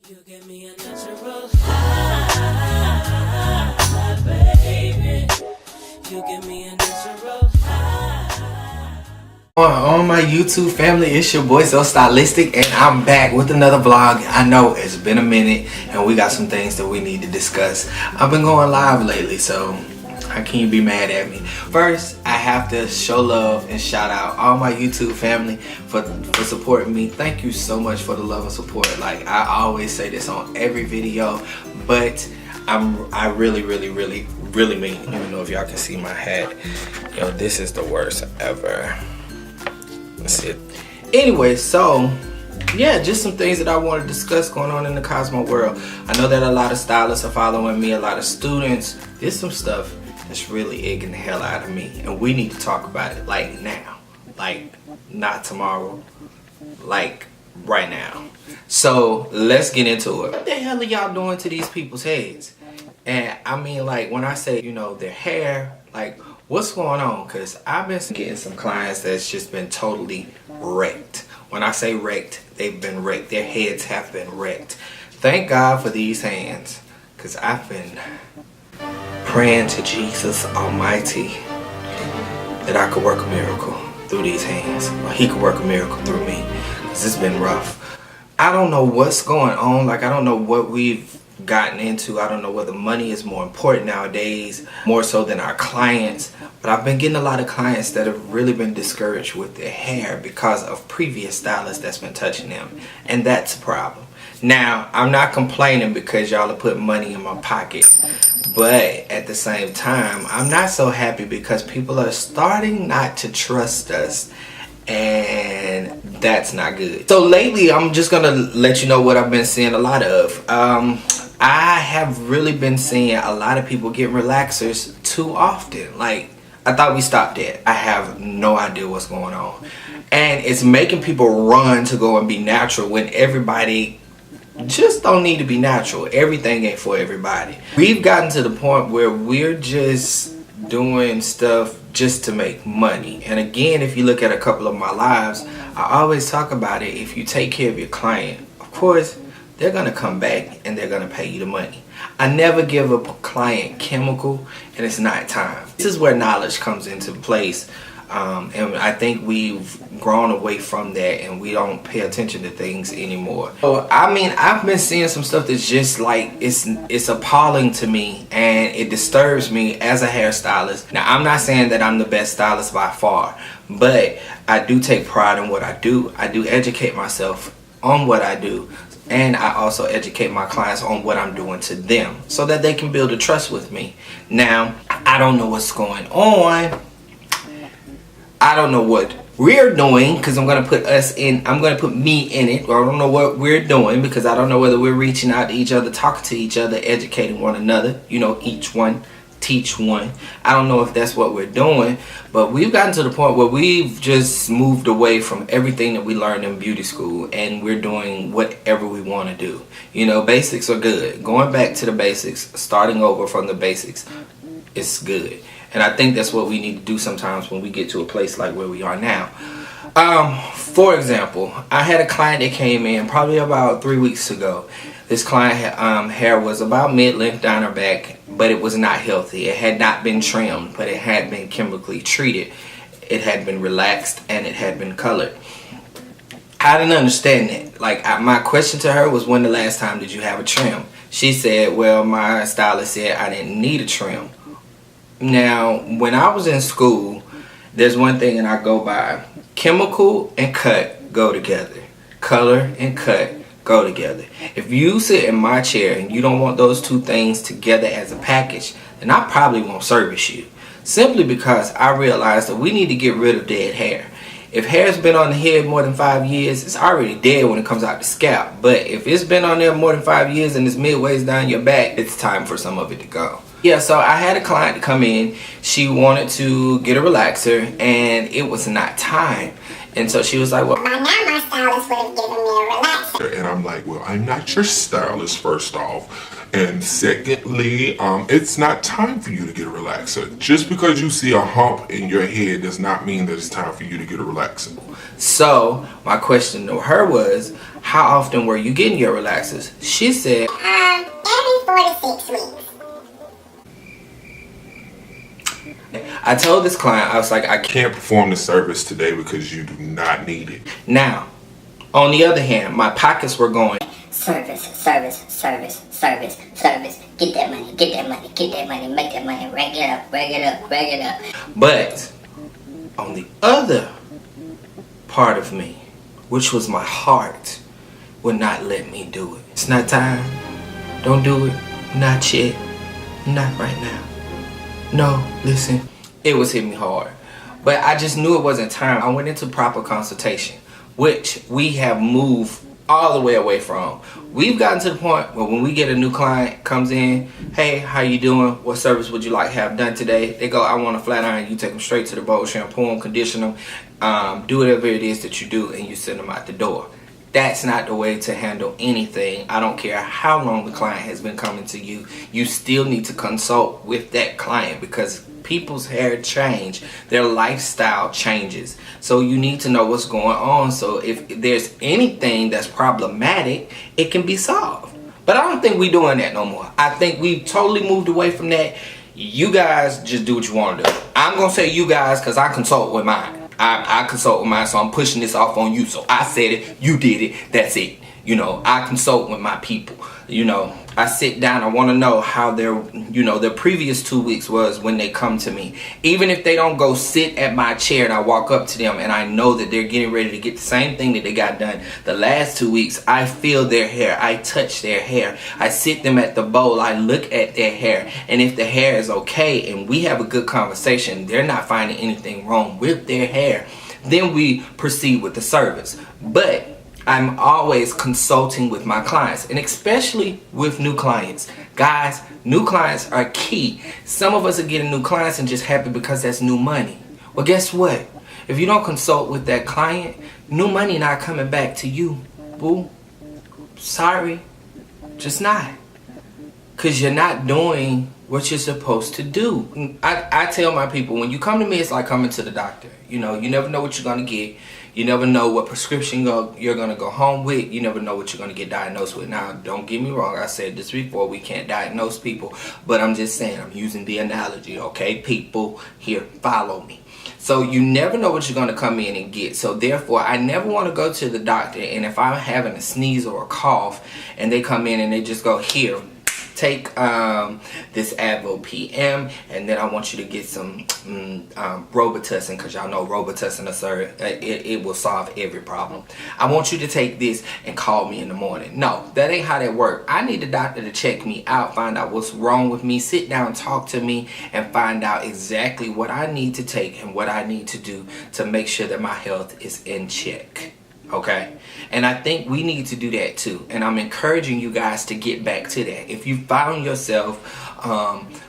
You give me a natural high, baby. You give me a natural high. On my YouTube family, it's your boy Stylistic, and I'm back with another vlog. I know it's been a minute, and we got some things that we need to discuss. I've been going live lately, so how can you be mad at me? First, I have to show love and shout out all my YouTube family for supporting me. Thank you so much for the love and support. Like, I always say this on every video, but I really mean, even though if y'all can see my hat, yo, this is the worst ever. That's it. Anyway, so yeah, just some things that I want to discuss going on in the Cosmo world. I know that a lot of stylists are following me, a lot of students. There's some stuff that's really egging the hell out of me, and we need to talk about it like now, like not tomorrow, like right now. So let's get into it. What the hell are y'all doing to these people's heads? And I mean, like, when I say, you know, their hair, like, what's going on? Because I've been getting some clients that's just been totally wrecked. When I say wrecked, they've been wrecked. Their heads have been wrecked. Thank God for these hands, because I've been praying to Jesus Almighty that I could work a miracle through these hands, or He could work a miracle through me, because it's been rough. I don't know what's going on. Like, I don't know what we've gotten into. I don't know whether money is more important nowadays, more so than our clients. But I've been getting a lot of clients that have really been discouraged with their hair because of previous stylists that's been touching them, and that's a problem. Now, I'm not complaining because y'all are putting money in my pockets, but at the same time, I'm not so happy because people are starting not to trust us, and that's not good. So lately, I'm just gonna let you know what I've been seeing a lot of. I have really been seeing a lot of people get relaxers too often. Like, I thought we stopped that. I have no idea what's going on, and it's making people run to go and be natural when everybody just don't need to be natural. Everything ain't for everybody. We've gotten to the point where we're just doing stuff just to make money. And again, if you look at a couple of my lives, I always talk about it. If you take care of your client, of course, they're gonna come back and they're gonna pay you the money. I never give a client chemical and it's not time. This is where knowledge comes into place. And I think we've grown away from that, and we don't pay attention to things anymore. So I mean, I've been seeing some stuff that's just like, it's appalling to me, and it disturbs me as a hairstylist. Now, I'm not saying that I'm the best stylist by far, but I do take pride in what I do. I do educate myself on what I do, and I also educate my clients on what I'm doing to them so that they can build a trust with me. Now, I don't know what's going on. I don't know what we're doing, because I'm gonna put me in it. Or I don't know what we're doing, because I don't know whether we're reaching out to each other, talking to each other, educating one another, you know, each one teach one. I don't know if that's what we're doing, but we've gotten to the point where we've just moved away from everything that we learned in beauty school, and we're doing whatever we want to do. You know, basics are good. Going back to the basics, starting over from the basics, is good. And I think that's what we need to do sometimes when we get to a place like where we are now. For example, I had a client that came in probably about 3 weeks ago. This client hair was about mid-length down her back, but it was not healthy. It had not been trimmed, but it had been chemically treated. It had been relaxed, and it had been colored. I didn't understand that. Like, my question to her was, when the last time did you have a trim? She said, well, my stylist said I didn't need a trim. Now, when I was in school, there's one thing that I go by. Chemical and cut go together. Color and cut go together. If you sit in my chair and you don't want those two things together as a package, then I probably won't service you. Simply because I realized that we need to get rid of dead hair. If hair's been on the head more than 5 years, it's already dead when it comes out the scalp. But if it's been on there more than 5 years and it's midways down your back, it's time for some of it to go. Yeah, so I had a client come in. She wanted to get a relaxer, and it was not time. And so she was like, well, by now my stylist would have given me a relaxer. And I'm like, well, I'm not your stylist, first off. And secondly, it's not time for you to get a relaxer. Just because you see a hump in your head does not mean that it's time for you to get a relaxer. So my question to her was, how often were you getting your relaxers? She said, every 4 to 6 weeks. I told this client, I was like, I can't. Can't perform the service today because you do not need it. Now, on the other hand, my pockets were going, Service, service, service, service, service. Get that money, get that money, get that money, make that money, rag it up, rag it up, rag it up. but on the other part of me, which was my heart, would not let me do it. It's not time. Don't do it. Not yet. Not right now. No, listen. It was hitting me hard. But I just knew it wasn't time. I went into proper consultation, which we have moved all the way away from. We've gotten to the point where when we get a new client comes in, hey, how you doing? What service would you like to have done today? They go, I want a flat iron. You take them straight to the bowl, shampoo them, condition them, do whatever it is that you do, and you send them out the door. That's not the way to handle anything. I don't care how long the client has been coming to you. You still need to consult with that client because people's hair change, their lifestyle changes. So you need to know what's going on. So if there's anything that's problematic, it can be solved. But I don't think we're doing that no more. I think we've totally moved away from that. You guys just do what you want to do. I'm going to say you guys because I consult with mine. I consult with mine, so I'm pushing this off on you. So I said it, you did it, that's it. You know, I consult with my people. You know, I sit down, I want to know how their previous 2 weeks was when they come to me. Even if they don't go sit at my chair and I walk up to them and I know that they're getting ready to get the same thing that they got done the last 2 weeks, I feel their hair, I touch their hair, I sit them at the bowl, I look at their hair, and if the hair is okay and we have a good conversation, they're not finding anything wrong with their hair, then we proceed with the service. But I'm always consulting with my clients, and especially with new clients. Guys, new clients are key. Some of us are getting new clients and just happy because that's new money. Well, guess what? If you don't consult with that client, new money not coming back to you, boo. Sorry, just not. Because you're not doing what you're supposed to do. I tell my people, when you come to me, it's like coming to the doctor. You know, you never know what you're going to get. You never know what prescription you're going to go home with. You never know what you're going to get diagnosed with. Now, don't get me wrong. I said this before. We can't diagnose people. But I'm just saying, I'm using the analogy, okay? People, here, follow me. So you never know what you're going to come in and get. So therefore, I never want to go to the doctor. And if I'm having a sneeze or a cough, and they come in and they just go, here, take this Advil PM, and then I want you to get some Robitussin, because y'all know Robitussin, it will solve every problem. I want you to take this and call me in the morning. No, that ain't how that works. I need the doctor to check me out, find out what's wrong with me, sit down, talk to me, and find out exactly what I need to take and what I need to do to make sure that my health is in check. Okay, and I think we need to do that too, and I'm encouraging you guys to get back to that. If you found yourself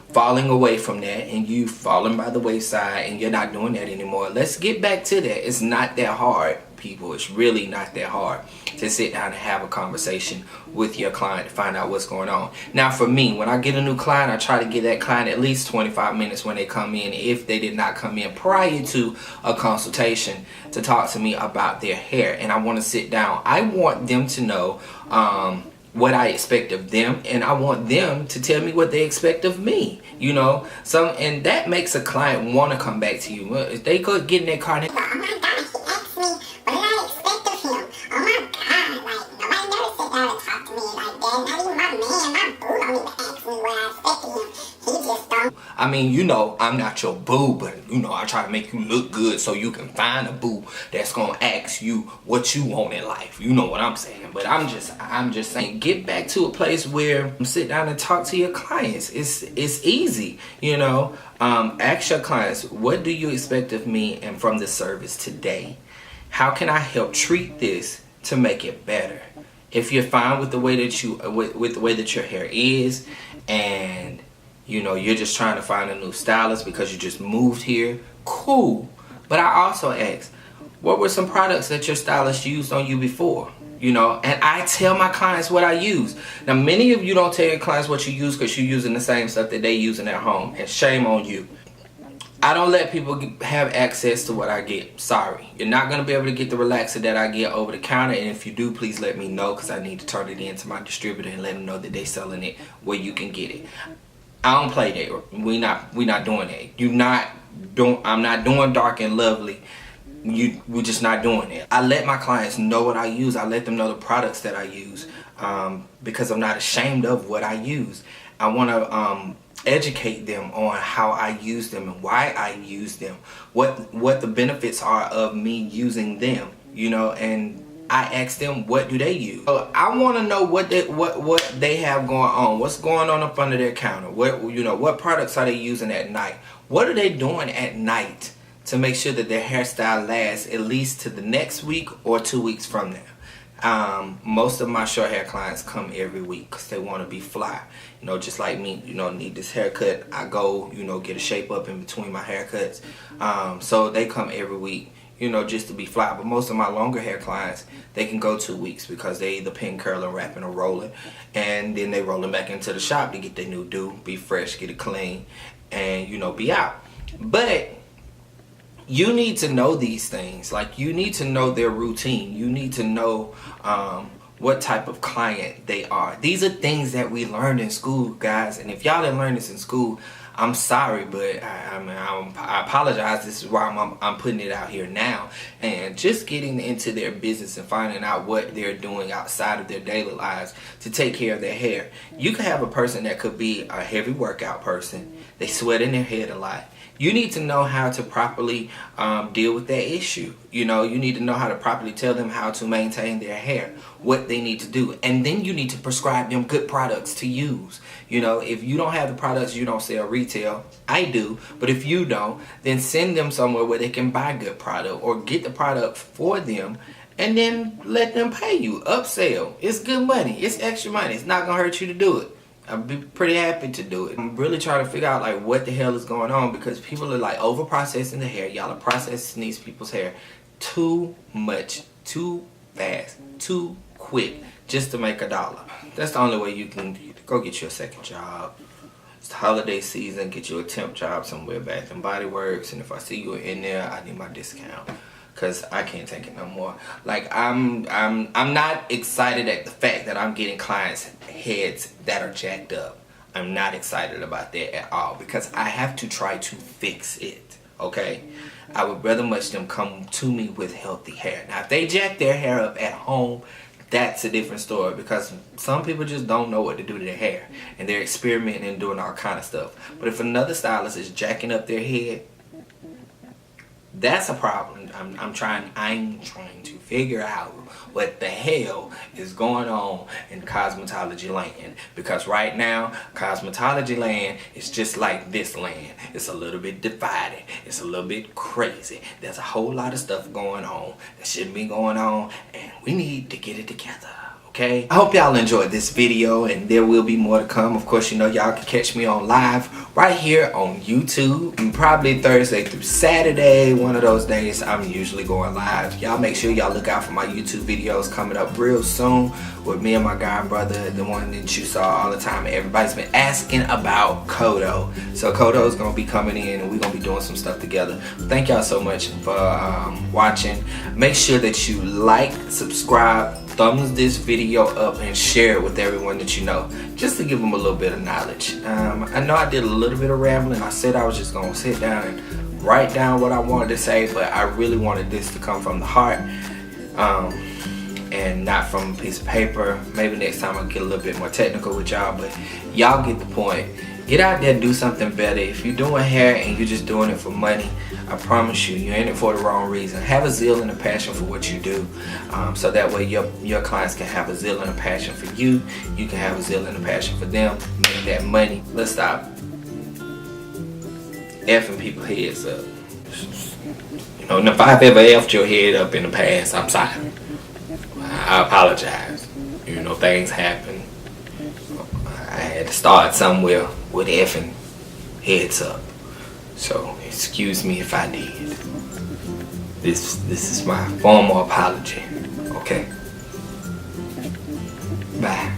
falling away from that and you've fallen by the wayside and you're not doing that anymore, let's get back to that. It's not that hard, people. It's really not that hard to sit down and have a conversation with your client to find out what's going on. Now for me, when I get a new client, I try to give that client at least 25 minutes when they come in, if they did not come in prior to a consultation, to talk to me about their hair. And I want to sit down. I want them to know what I expect of them, and I want them to tell me what they expect of me. You know, and that makes a client want to come back to you. Well, if they go get in their car and Oh my gosh, he asked me, what did I expect of him? Oh my god, like, nobody never sit down and talk to me like that. Not even my man, my boo don't even ask me what I expect of him. He just don't. I mean, you know, I'm not your boo, but, you know, I try to make you look good so you can find a boo that's going to ask you what you want in life. You know what I'm saying? But I'm just saying, get back to a place where sit down and talk to your clients. It's easy, you know. Ask your clients, what do you expect of me and from the service today? How can I help treat this to make it better? If you're fine with the way that with the way that your hair is, and you know, you're just trying to find a new stylist because you just moved here, cool. But I also ask, what were some products that your stylist used on you before? You know, and I tell my clients what I use. Now, many of you don't tell your clients what you use because you're using the same stuff that they use in their home, and shame on you. I don't let people have access to what I get. Sorry. You're not going to be able to get the relaxer that I get over the counter, and if you do, please let me know because I need to turn it in to my distributor and let them know that they're selling it where you can get it. I don't play that. We not doing that. I'm not doing dark and lovely. We're just not doing it. I let my clients know what I use. I let them know the products that I use because I'm not ashamed of what I use. I want to educate them on how I use them and why I use them, what the benefits are of me using them, you know, and I ask them what do they use. So I want to know what they have going on, what's going on up under their counter, what products are they using at night, what are they doing at night to make sure that their hairstyle lasts at least to the next week or 2 weeks from now. Most of my short hair clients come every week because they want to be fly. You know, just like me, you know, need this haircut. I go, you know, get a shape up in between my haircuts. So they come every week, you know, just to be fly. But most of my longer hair clients, they can go 2 weeks because they either pin curling, wrapping, or rolling. And then they rolling back into the shop to get their new do, be fresh, get it clean, and, you know, be out. But you need to know these things. Like, you need to know their routine. You need to know what type of client they are. These are things that we learned in school, guys. And if y'all didn't learn this in school, I'm sorry, but I apologize. This is why I'm putting it out here now. And just getting into their business and finding out what they're doing outside of their daily lives to take care of their hair. You could have a person that could be a heavy workout person. They sweat in their head a lot. You need to know how to properly deal with that issue. You know, you need to know how to properly tell them how to maintain their hair, what they need to do. And then you need to prescribe them good products to use. You know, if you don't have the products, you don't sell retail. I do. But if you don't, then send them somewhere where they can buy good product or get the product for them and then let them pay you. Upsell. It's good money. It's extra money. It's not going to hurt you to do it. I'd be pretty happy to do it. I'm really trying to figure out like what the hell is going on because people are like over processing the hair. Y'all are processing these people's hair too much, too fast, too quick just to make $1. That's the only way you can go get you a second job. It's the holiday season. Get you a temp job somewhere, Bath and Body Works. And if I see you in there, I need my discount. Cause I can't take it no more. Like I'm not excited at the fact that I'm getting clients' heads that are jacked up. I'm not excited about that at all because I have to try to fix it. Okay, I would rather much them come to me with healthy hair. Now, if they jack their hair up at home, that's a different story because some people just don't know what to do to their hair and they're experimenting and doing all kind of stuff. But if another stylist is jacking up their head, that's a problem. I'm trying to figure out what the hell is going on in cosmetology land. Because right now, cosmetology land is just like this land. It's a little bit divided. It's a little bit crazy. There's a whole lot of stuff going on that shouldn't be going on. And we need to get it together. Okay? I hope y'all enjoyed this video and there will be more to come. Of course, you know y'all can catch me on live right here on YouTube. And probably Thursday through Saturday, one of those days I'm usually going live. Y'all make sure y'all look out for my YouTube videos coming up real soon with me and my guy brother, the one that you saw all the time. Everybody's been asking about Kodo. So Kodo is going to be coming in and we're going to be doing some stuff together. Thank y'all so much for watching. Make sure that you like, subscribe, thumbs this video up and share it with everyone that you know just to give them a little bit of knowledge. I know I did a little bit of rambling. I said I was just gonna sit down and write down what I wanted to say, but I really wanted this to come from the heart and not from a piece of paper. Maybe next time I'll get a little bit more technical with y'all, but y'all get the point. Get out there, do something better. If you're doing hair and you're just doing it for money, I promise you, you're in it for the wrong reason. Have a zeal and a passion for what you do, so that way your clients can have a zeal and a passion for you. You can have a zeal and a passion for them. Make that money. Let's stop effing people's heads up. You know, and if I've ever effed your head up in the past, I'm sorry. I apologize. You know, things happen. I had to start somewhere with effing heads up. So, excuse me if I did. This is my formal apology. Okay? Bye.